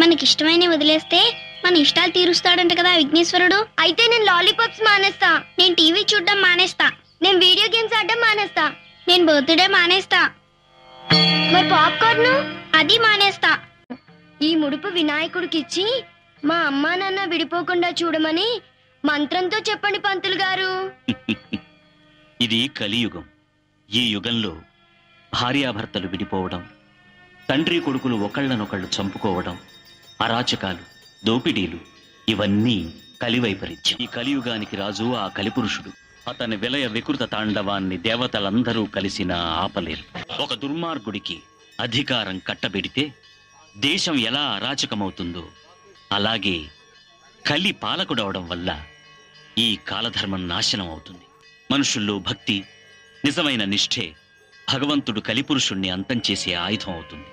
మనకిష్టమైన వదిలేస్తే మన ఇష్టాలు తీరుస్తాడంట కదా విఘ్నేశ్వరుడు. అయితే నేను లాలీపాప్స్ మానేస్తా, నేను టీవీ చూడడం మానేస్తా, నేను వీడియో గేమ్స్ ఆడడం మానేస్తా, నేను బర్త్డే మానేస్తా, మరి పాప్కార్న్ అది మానేస్తా. ఈ ముడుపు వినాయకుడికిచ్చి మా అమ్మా నాన్న విడిపోకుండా చూడమని మంత్రంతో చెప్పండి పంతులు గారు. ఇది కలియుగం. ఈ యుగంలో భార్యాభర్తలు విడిపోవడం, తండ్రి కొడుకులు ఒకళ్ళనొకళ్ళు చంపుకోవడం, అరాచకాలు, దోపిడీలు ఇవన్నీ కలివైపరీత్యం. ఈ కలియుగానికి రాజు ఆ కలిపురుషుడు. అతని విలయ వికృత తాండవాన్ని దేవతలందరూ కలిసినా ఆపలేరు. ఒక దుర్మార్గుడికి అధికారం కట్టబెడితే దేశం ఎలా అరాచకమవుతుందో అలాగే కలి పాలకుడవడం వల్ల ఈ కాలధర్మం నాశనం అవుతుంది. మనుషుల్లో భక్తి, నిజమైన నిష్ఠే భగవంతుడు కలిపురుషుణ్ణి అంతం చేసే ఆయుధం అవుతుంది.